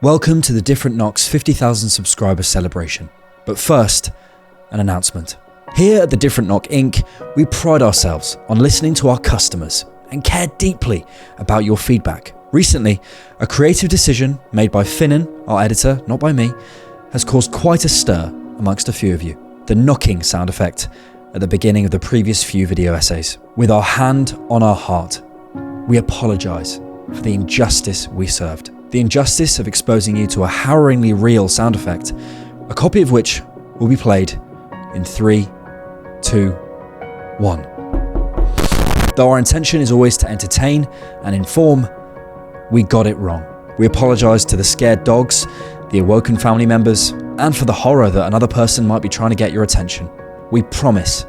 Welcome to the Different Knock's 50,000 subscriber celebration. But first, an announcement. Here at the Different Knock Inc., we pride ourselves on listening to our customers and care deeply about your feedback. Recently, a creative decision made by Finan, our editor, not by me, has caused quite a stir amongst a few of you. The knocking sound effect at the beginning of the previous few video essays. With our hand on our heart, we apologise for the injustice we served. The injustice of exposing you to a harrowingly real sound effect, a copy of which will be played in 3, 2, 1. Though our intention is always to entertain and inform, we got it wrong. We apologise to the scared dogs, the awoken family members, and for the horror that another person might be trying to get your attention. We promise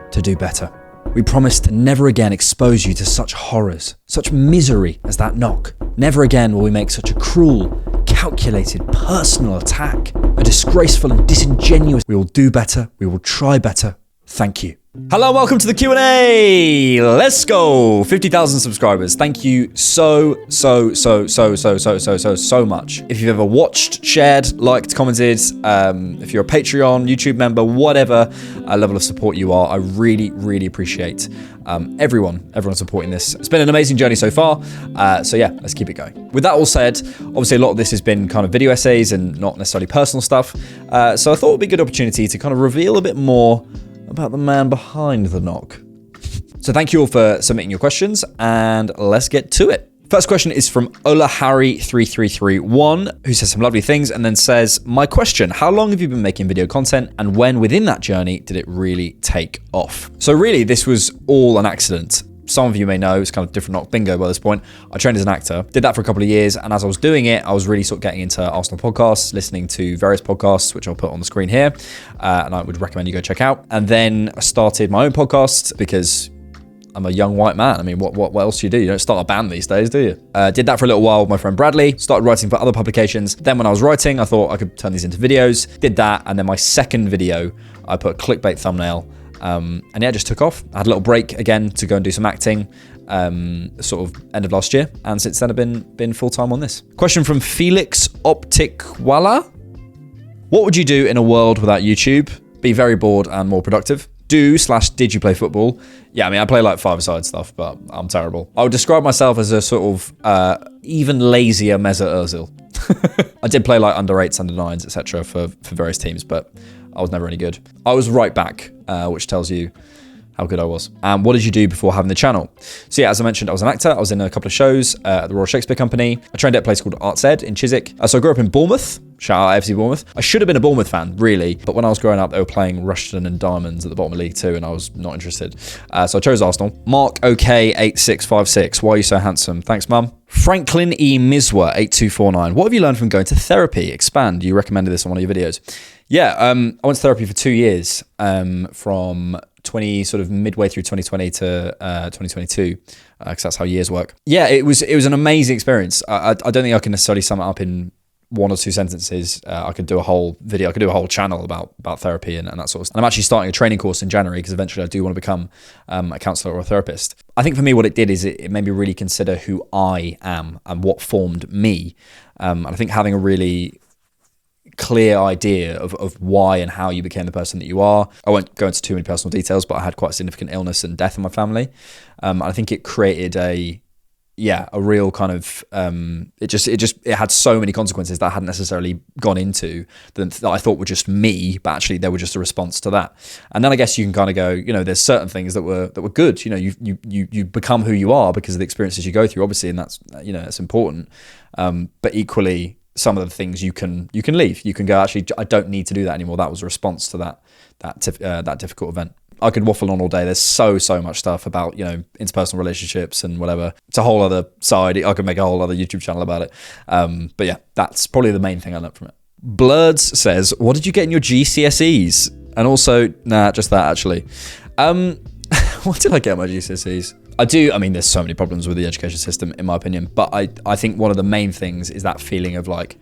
to do better. We promise to never again expose you to such horrors, such misery as that knock. Never again will we make such a cruel, calculated, personal attack, a disgraceful and disingenuous. We will do better. We will try better. Thank you. Hello, welcome to the Q&A. Let's go. 50,000 subscribers. Thank you so much. If you've ever watched, shared, liked, commented, if you're a Patreon, YouTube member, whatever level of support you are, I really appreciate everyone supporting this. It's been an amazing journey so far. So yeah, let's keep it going. With that all said, obviously a lot of this has been kind of video essays and not necessarily personal stuff. So I thought it would be a good opportunity to kind of reveal a bit more about the man behind the knock. So thank you all for submitting your questions, and let's get to it. First question is from OlaHarry3331, who says some lovely things and then says, my question, how long have you been making video content, and when within that journey did it really take off? So really, this was all an accident. Some of you may know, it's kind of Different Knock bingo by this point. I trained as an actor, did that for a couple of years, and as I was doing it, I was really sort of getting into Arsenal podcasts, listening to various podcasts, which I'll put on the screen here, and I would recommend you go check out. And then I started my own podcast because I'm a young white man. I mean, what else do? You don't start a band these days, do you? Did that for a little while with my friend Bradley, started writing for other publications. Then when I was writing, I thought I could turn these into videos, did that, and then my second video, I put a clickbait thumbnail, and yeah, it just took off. I had a little break again to go and do some acting, sort of end of last year. And since then I've been full-time on this. Question from Felix Optikwala. What would you do in a world without YouTube? Be very bored and more productive. Did you play football? Yeah, I mean, I play like five-a-side stuff, but I'm terrible. I would describe myself as a sort of even lazier Mesut Ozil. I did play like under 8s, under 9s, etc. for various teams, but I was never any good. I was right back, which tells you how good I was. And what did you do before having the channel? So yeah, as I mentioned, I was an actor. I was in a couple of shows at the Royal Shakespeare Company. I trained at a place called Arts Ed in Chiswick. So I grew up in Bournemouth. Shout out AFC Bournemouth. I should have been a Bournemouth fan, really. But when I was growing up, they were playing Rushden and Diamonds at the bottom of League 2, and I was not interested. So I chose Arsenal. Mark OK8656. Why are you so handsome? Thanks, Mum. Franklin E. Miswa 8249. What have you learned from going to therapy? Expand. You recommended this on one of your videos. Yeah, I went to therapy for 2 years, from midway through 2020 to 2022, because that's how years work. Yeah, it was an amazing experience. I don't think I can necessarily sum it up in one or two sentences. I could do a whole video, I could do a whole channel about therapy and that sort of stuff. And I'm actually starting a training course in January because eventually I do want to become a counsellor or a therapist. I think for me what it did is it made me really consider who I am and what formed me. And I think having a really clear idea of why and how you became the person that you are. I won't go into too many personal details, but I had quite a significant illness and death in my family. I think it created a real kind of, it had so many consequences that I hadn't necessarily gone into that I thought were just me, but actually they were just a response to that. And then I guess you can kind of go, there's certain things that were good. You become who you are because of the experiences you go through, obviously, and that's, that's important. But equally, some of the things you can leave. You can go, actually, I don't need to do that anymore. That was a response to that difficult event. I could waffle on all day. There's so much stuff about, interpersonal relationships and whatever. It's a whole other side. I could make a whole other YouTube channel about it. But yeah, that's probably the main thing I learned from it. Blurds says, what did you get in your GCSEs? And also, just that actually. What did I get in my GCSEs? There's so many problems with the education system, in my opinion, but I think one of the main things is that feeling of like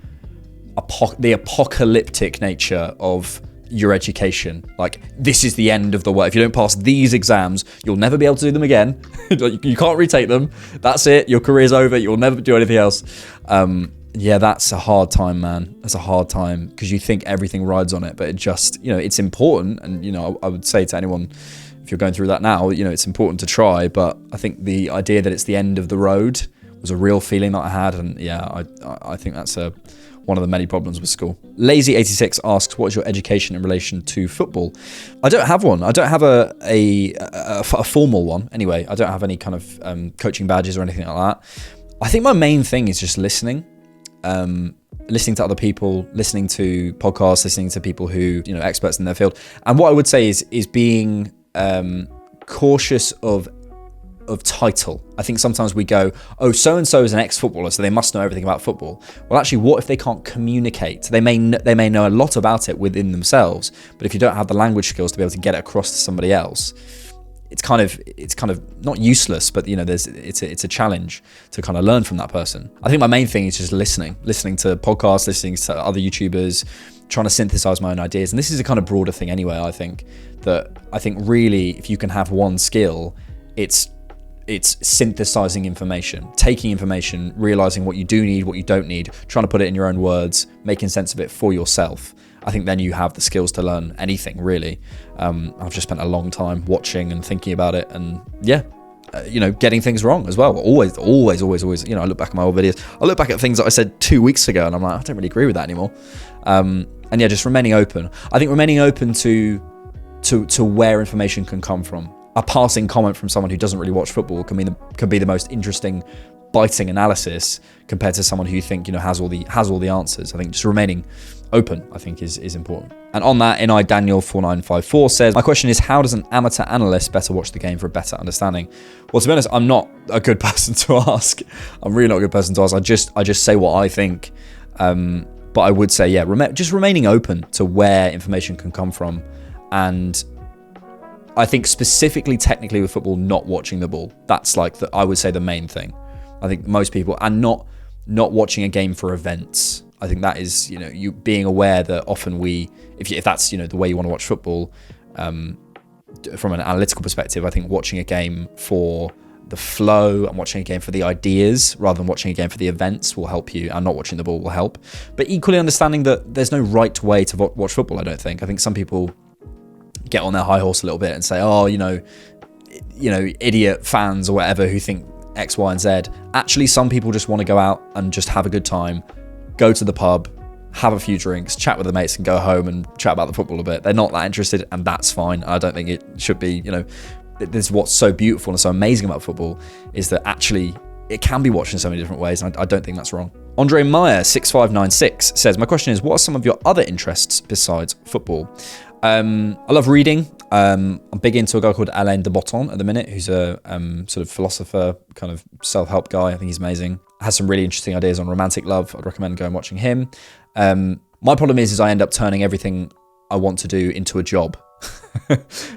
the apocalyptic nature of your education. Like, this is the end of the world. If you don't pass these exams, you'll never be able to do them again. You can't retake them. That's it. Your career's over. You'll never do anything else. Yeah, that's a hard time, man. That's a hard time because you think everything rides on it, but it just, it's important. And, I would say to anyone, if you're going through that now, it's important to try. But I think the idea that it's the end of the road was a real feeling that I had. And yeah, I think that's one of the many problems with school. Lazy86 asks, what is your education in relation to football? I don't have one. I don't have a formal one. Anyway, I don't have any kind of coaching badges or anything like that. I think my main thing is just listening. Listening to other people, listening to podcasts, listening to people who, experts in their field. And what I would say is being cautious of title. I think sometimes we go, oh, so-and-so is an ex-footballer, so they must know everything about football. Well, actually, what if they can't communicate? They may know a lot about it within themselves, but if you don't have the language skills to be able to get it across to somebody else, it's kind of not useless, but it's a challenge to kind of learn from that person. I think my main thing is just listening to podcasts, listening to other YouTubers, trying to synthesize my own ideas. And this is a kind of broader thing anyway. I think really, if you can have one skill, it's synthesizing information, taking information, realizing what you do need, what you don't need, trying to put it in your own words, making sense of it for yourself. I think then you have the skills to learn anything, really. I've just spent a long time watching and thinking about it, and getting things wrong as well. Always. I look back at my old videos. I look back at things that I said 2 weeks ago, and I'm like, I don't really agree with that anymore. Just remaining open. I think remaining open to where information can come from. A passing comment from someone who doesn't really watch football can be the most interesting, biting analysis compared to someone who you think has all the answers. I think just remaining open, I think, is important. And on that, NI Daniel 4954 says, my question is, how does an amateur analyst better watch the game for a better understanding? Well, to be honest, I'm not a good person to ask. I'm really not a good person to ask. I just say what I think. But I would say, just remaining open to where information can come from. And I think specifically technically with football, not watching the ball. That's I would say the main thing. I think most people, and not watching a game for events. I think that is, you being aware that often if that's, the way you want to watch football, from an analytical perspective, I think watching a game for the flow and watching a game for the ideas rather than watching a game for the events will help you, and not watching the ball will help. But equally understanding that there's no right way to watch football, I don't think. I think some people get on their high horse a little bit and say, oh, idiot fans or whatever who think X, Y, and Z. Actually, some people just want to go out and just have a good time, go to the pub, have a few drinks, chat with the mates, and go home and chat about the football a bit. They're not that interested, and that's fine. I don't think it should be, this is what's so beautiful and so amazing about football, is that actually it can be watched in so many different ways, and I don't think that's wrong. Andre Meyer 6596 says, my question is, what are some of your other interests besides football? I love reading. I'm big into a guy called Alain de Botton at the minute, who's a sort of philosopher, kind of self-help guy. I think he's amazing. Has some really interesting ideas on romantic love. I'd recommend going and watching him. My problem is I end up turning everything I want to do into a job.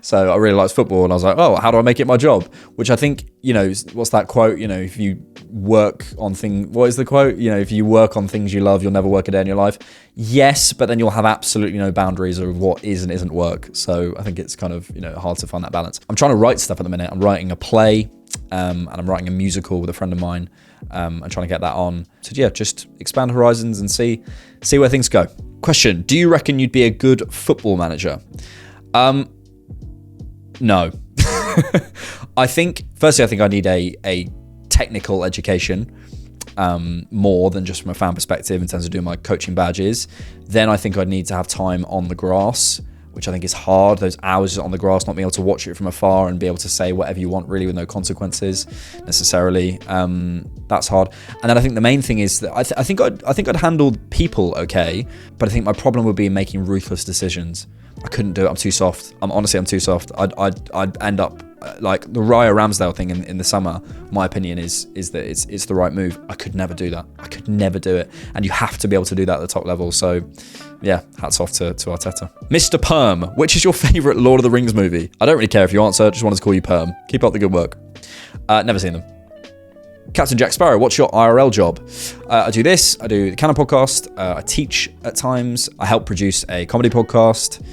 So I really liked football, and I was like, oh, how do I make it my job? Which I think, what's that quote? If you work on things, what is the quote? If you work on things you love, you'll never work a day in your life. Yes, but then you'll have absolutely no boundaries of what is and isn't work. So I think it's kind of, hard to find that balance. I'm trying to write stuff at the minute. I'm writing a play, and I'm writing a musical with a friend of mine. I'm trying to get that on. So just expand horizons and see where things go. Question, do you reckon you'd be a good football manager? No. I think I need a technical education, more than just from a fan perspective in terms of doing my coaching badges. Then I think I'd need to have time on the grass, which I think is hard. Those hours on the grass, not being able to watch it from afar and be able to say whatever you want really with no consequences necessarily. That's hard. And then I think the main thing is that I think I'd handle people okay, but I think my problem would be making ruthless decisions. I couldn't do it. I'm too soft. I'm too soft. I'd end up like the Raya Ramsdale thing in the summer. My opinion is that it's the right move. I could never do that. I could never do it. And you have to be able to do that at the top level. So yeah, hats off to Arteta. Mr. Perm, which is your favourite Lord of the Rings movie? I don't really care if you answer. Just wanted to call you Perm. Keep up the good work. Never seen them. Captain Jack Sparrow, what's your IRL job? I do this. I do the Canon podcast. I teach at times. I help produce a comedy podcast.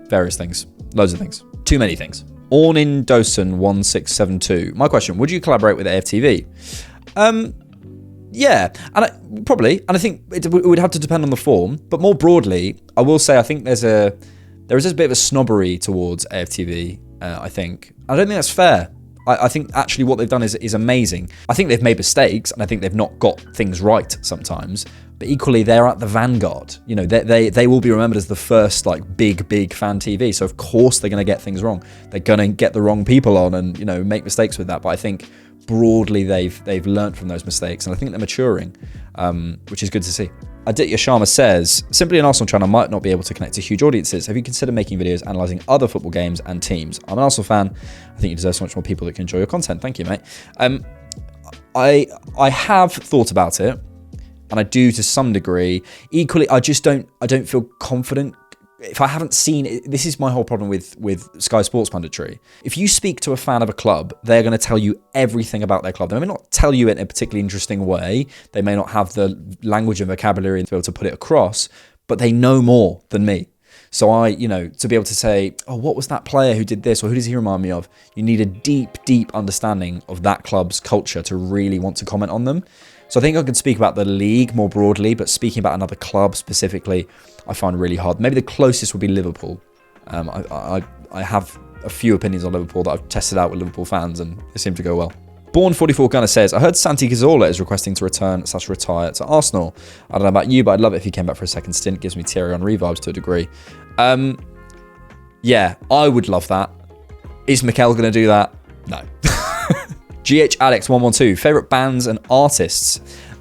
Various things. Loads of things. Too many things. Ornin Dosen 1672. My question, would you collaborate with AFTV? Yeah, and I think it would have to depend on the form. But more broadly, I will say I think there is a bit of a snobbery towards AFTV. I think I don't think that's fair. I think actually what they've done is amazing. I think they've made mistakes, and I think they've not got things right sometimes. But equally, they're at the vanguard. You know, they will be remembered as the first like big fan TV. So of course they're going to get things wrong. They're going to get the wrong people on, and make mistakes with that. But I think broadly they've learned from those mistakes, and I think they're maturing, which is good to see. Aditya Sharma says, simply an Arsenal channel might not be able to connect to huge audiences. Have you considered making videos analysing other football games and teams? I'm an Arsenal fan. I think you deserve so much more people that can enjoy your content. Thank you, mate. I have thought about it, and I do to some degree. Equally, I don't feel confident. If I haven't seen it, this is my whole problem with Sky Sports punditry. If you speak to a fan of a club, they're going to tell you everything about their club. They may not tell you it in a particularly interesting way. They may not have the language and vocabulary to be able to put it across, but they know more than me. So to be able to say, oh, what was that player who did this, or who does he remind me of? You need a deep understanding of that club's culture to really want to comment on them. So I think I could speak about the league more broadly, but speaking about another club specifically, I find really hard. Maybe the closest would be Liverpool. I have a few opinions on Liverpool that I've tested out with Liverpool fans, and they seem to go well. Born44 Gunner says, I heard Santi Cazorla is requesting to retire to Arsenal. I don't know about you, but I'd love it if he came back for a second stint. It gives me Thierry Henry vibes to a degree. Yeah, I would love that. Is Mikel going to do that? No. GH Alex 112, favourite bands and artists.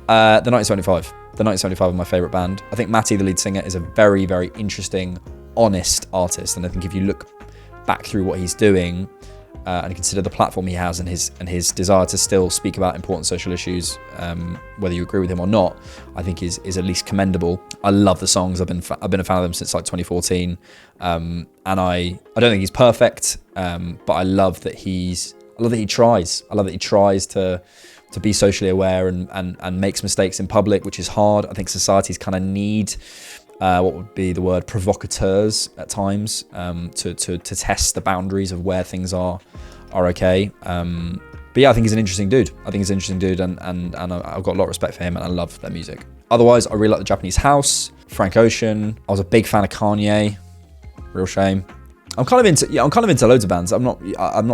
The 1975. The 1975 are my favourite band. I think Matty, the lead singer, is a very, very interesting, honest artist. And I think if you look back through what he's doing and consider the platform he has and his desire to still speak about important social issues, whether you agree with him or not, I think is at least commendable. I love the songs. I've been a fan of them since like 2014. And I don't think he's perfect, but I love that he tries. I love that he tries to be socially aware and makes mistakes in public, which is hard. I think societies kind of need what would be the word provocateurs at times to test the boundaries of where things are okay. But yeah, I think he's an interesting dude. And I've got a lot of respect for him, and I love their music. Otherwise, I really like the Japanese House, Frank Ocean. I was a big fan of Kanye. Real shame. I'm kind of into loads of bands. I'm not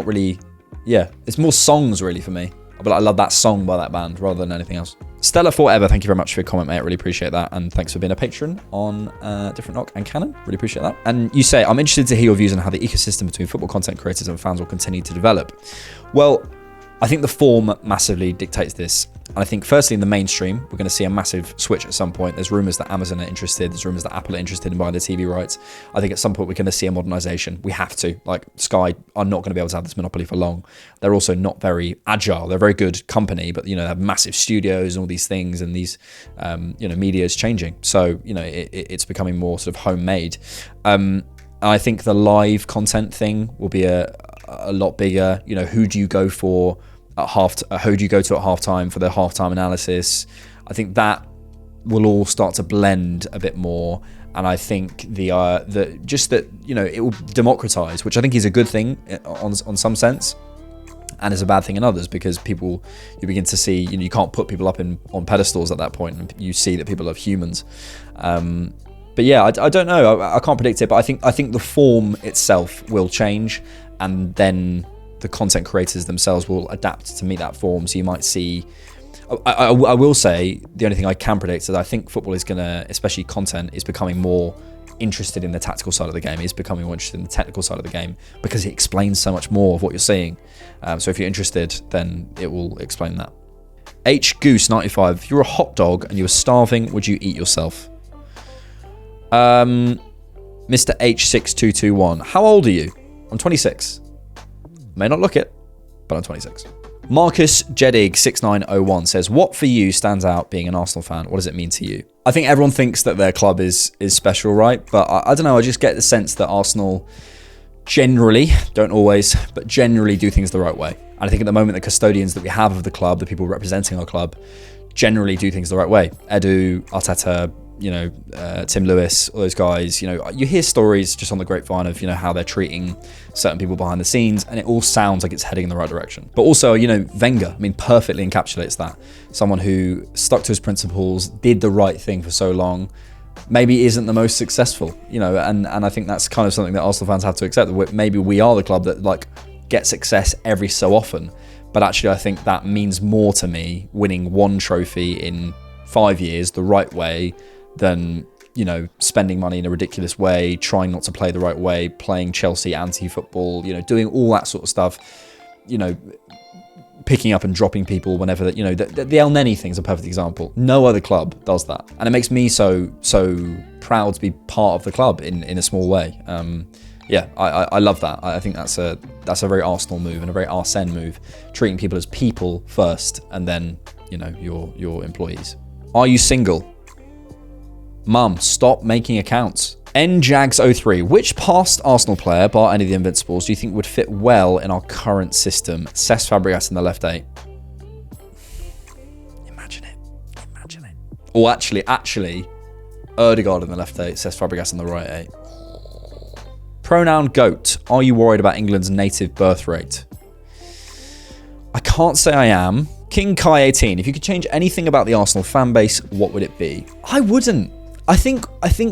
really. Yeah, it's more songs really for me. But I love that song by that band rather than anything else. Stella Forever, thank you very much for your comment, mate. Really appreciate that. And thanks for being a patron on Different Knock and Canon. Really appreciate that. And you say, I'm interested to hear your views on how the ecosystem between football content creators and fans will continue to develop. Well, I think the form massively dictates this. And I think firstly in the mainstream, we're going to see a massive switch at some point. There's rumours that Amazon are interested. There's rumours that Apple are interested in buying the TV rights. I think at some point we're going to see a modernisation. We have to. Like Sky are not going to be able to have this monopoly for long. They're also not very agile. They're a very good company, but they have massive studios and all these things, and these media is changing. So it's becoming more sort of homemade. I think the live content thing will be a lot bigger. Who do you go for at who do you go to at halftime for the halftime analysis? I think that will all start to blend a bit more, and I think it will democratize, which I think is a good thing on some sense, and is a bad thing in others, because you begin to see you can't put people up on pedestals at that point, and you see that people are humans. But yeah, I don't know. I can't predict it, but I think the form itself will change, and then the content creators themselves will adapt to meet that form. So you might see. I will say the only thing I can predict is that I think football is gonna, especially content, is becoming more interested in the tactical side of the game. It's becoming more interested in the technical side of the game because it explains so much more of what you're seeing. So if you're interested, then it will explain that. H Goose 95. If you were a hot dog and you were starving, would you eat yourself? Mr. H6221. How old are you? I'm 26. May not look it, but I'm 26. Marcus Jedig 6901 says, what for you stands out being an Arsenal fan? What does it mean to you? I think everyone thinks that their club is special, right? But I don't know, I just get the sense that Arsenal generally, don't always, but generally do things the right way. And I think at the moment the custodians that we have of the club, the people representing our club, generally do things the right way. Edu, Arteta, Tim Lewis, all those guys, you hear stories just on the grapevine of, how they're treating certain people behind the scenes, and it all sounds like it's heading in the right direction. But also, Wenger, perfectly encapsulates that. Someone who stuck to his principles, did the right thing for so long, maybe isn't the most successful, and I think that's kind of something that Arsenal fans have to accept, that maybe we are the club that gets success every so often. But actually, I think that means more to me winning one trophy in 5 years the right way than, spending money in a ridiculous way, trying not to play the right way, playing Chelsea anti-football, doing all that sort of stuff, picking up and dropping people whenever that, the El Neni thing is a perfect example. No other club does that. And it makes me so proud to be part of the club in a small way. I love that. I think that's a very Arsenal move and a very Arsene move, treating people as people first and then, your employees. Are you single? Mum, stop making accounts. NJags03, which past Arsenal player, bar any of the Invincibles, do you think would fit well in our current system? Cesc Fabregas in the left 8. Imagine it. Or actually, Ødegaard in the left 8, Cesc Fabregas in the right 8. Pronoun GOAT. Are you worried about England's native birth rate? I can't say I am. King Kai 18. If you could change anything about the Arsenal fan base, what would it be? I wouldn't. I think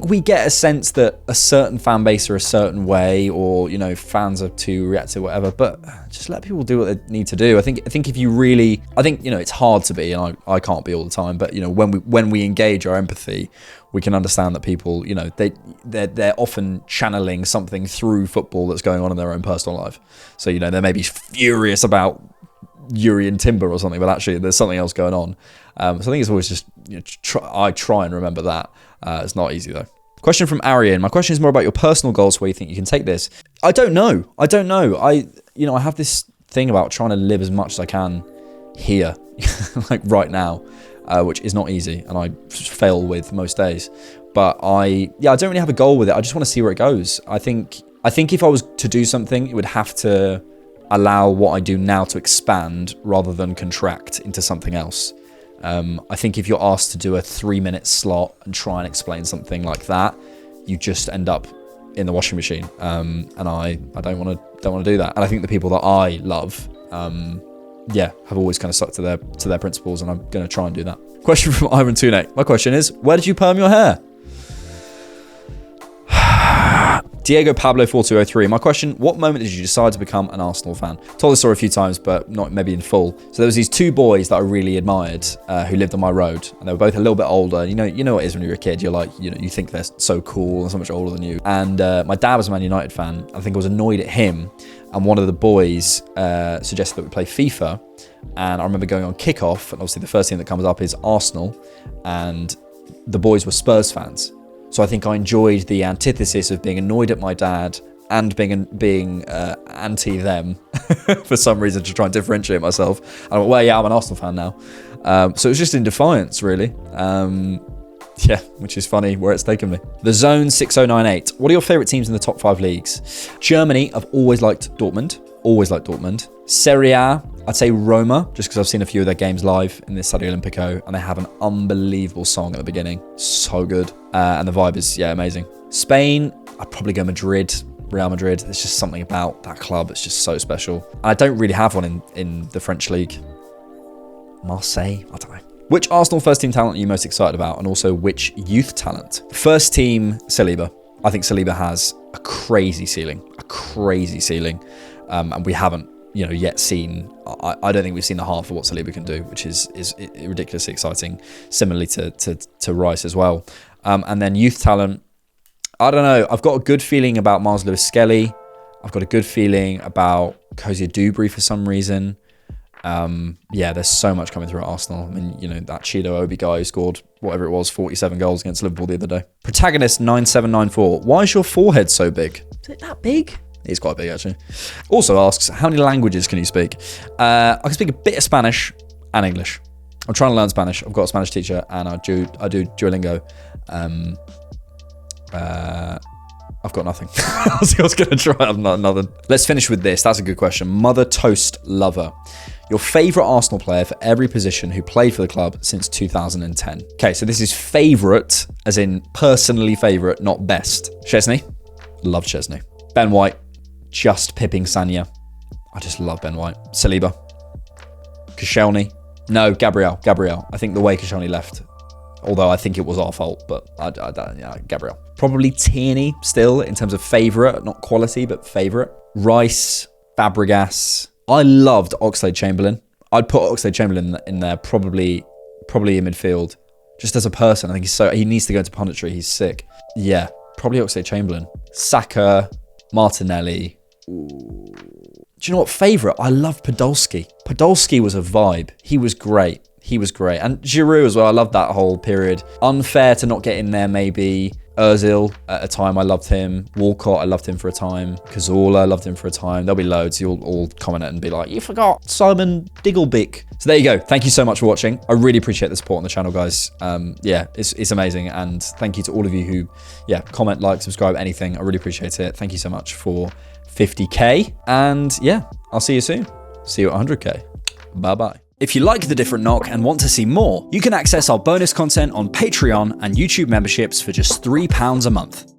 we get a sense that a certain fan base are a certain way, or fans are too reactive, whatever. But just let people do what they need to do. I think if you really, it's hard to be, and I can't be all the time. But when we engage our empathy, we can understand that people, they're often channeling something through football that's going on in their own personal life. So they may be furious about Yuri and Timber or something, but actually there's something else going on. So I think it's always just I try and remember that. It's not easy though. Question from Arian. My question is more about your personal goals, where you think you can take this. I don't know. I have this thing about trying to live as much as I can here, like right now, which is not easy, and I fail with most days. But I don't really have a goal with it. I just want to see where it goes. I think if I was to do something, it would have to allow what I do now to expand rather than contract into something else. I think if you're asked to do a 3-minute slot and try and explain something like that, you just end up in the washing machine. And I don't want to do that. And I think the people that I love, have always kind of stuck to their principles, and I'm going to try and do that. Question from Ivan Tunek. My question is, where did you perm your hair? Diego Pablo 4203. My question, what moment did you decide to become an Arsenal fan? Told this story a few times, but not maybe in full. So there was these two boys that I really admired who lived on my road, and they were both a little bit older. You know what it is when you're a kid. You're like, you think they're so cool and so much older than you. And my dad was a Man United fan. I think I was annoyed at him, and one of the boys suggested that we play FIFA. And I remember going on kickoff, and obviously the first thing that comes up is Arsenal, and the boys were Spurs fans. So I think I enjoyed the antithesis of being annoyed at my dad and being anti them for some reason, to try and differentiate myself. And I went, well, yeah, I'm an Arsenal fan now. So it was just in defiance, really. Which is funny where it's taken me. The Zone 6098. What are your favourite teams in the top 5 leagues? Germany, I've always liked Dortmund. Serie A, I'd say Roma, just because I've seen a few of their games live in the Stadio Olimpico, and they have an unbelievable song at the beginning. So good. And the vibe is, amazing. Spain, I'd probably go Real Madrid. There's just something about that club that's just so special. I don't really have one in the French league. Marseille, I don't know. Which Arsenal first team talent are you most excited about, and also which youth talent? First team, Saliba. I think Saliba has a crazy ceiling. And we haven't, yet seen. I don't think we've seen the half of what Saliba can do, which is ridiculously exciting. Similarly to Rice as well. And then youth talent, I don't know. I've got a good feeling about Miles Lewis-Skelly. I've got a good feeling about Kozia Dubry for some reason. There's so much coming through at Arsenal. I mean, that Chido Obi guy who scored whatever it was, 47 goals against Liverpool the other day. Protagonist 9794. Why is your forehead so big? Is it that big? It's quite big, actually. Also asks, how many languages can you speak? I can speak a bit of Spanish and English. I'm trying to learn Spanish. I've got a Spanish teacher, and I do Duolingo. I've got nothing. I was going to try another. Let's finish with this. That's a good question. Mother Toast Lover. Your favourite Arsenal player for every position who played for the club since 2010. Okay, so this is favourite, as in personally favourite, not best. Chesney. Love Chesney. Ben White. Just pipping Sanya. I just love Ben White. Saliba. Koscielny. No, Gabriel. I think the way Koscielny left, although I think it was our fault, but Gabriel. Probably Tierney still in terms of favourite, not quality, but favourite. Rice, Fabregas. I loved Oxlade-Chamberlain. I'd put Oxlade-Chamberlain in there, probably in midfield. Just as a person, I think he needs to go into punditry. He's sick. Yeah, probably Oxlade-Chamberlain. Saka, Martinelli. Ooh. Do you know what favourite? I love Podolski. Podolski was a vibe. He was great. And Giroud as well. I loved that whole period. Unfair to not get in there, maybe. Ozil, at a time, I loved him. Walcott, I loved him for a time. Cazorla, I loved him for a time. There'll be loads. You'll all comment it and be like, you forgot Simon Digglebeck. So there you go. Thank you so much for watching. I really appreciate the support on the channel, guys. Yeah, it's amazing. And thank you to all of you who, comment, like, subscribe, anything. I really appreciate it. Thank you so much for 50K. And yeah, I'll see you soon. See you at 100K. Bye-bye. If you like The Different Knock and want to see more, you can access our bonus content on Patreon and YouTube memberships for just £3 a month.